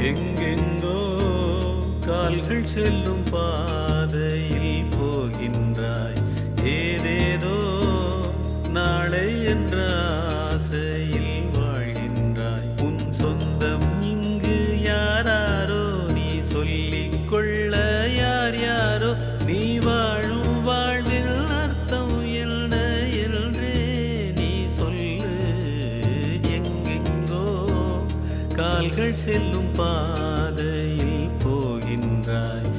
எங்கெங்கோ கால்கள் செல்லும் பாதையில் போகின்றாய். ஏதேதோ நாளை என்ற ஆசையில் வாழ்கின்றாய். உன் சொந்தம் இங்கு யாராரோ, நீ சொல்லிக் கொள்ள யார் யாரோ. நீ வாழும் வாழ்வில் அர்த்தம் என்ன என்றே நீ சொல்லு. எங்கெங்கோ கால்கள் செல்லும் பாதையில் போகின்றாய்.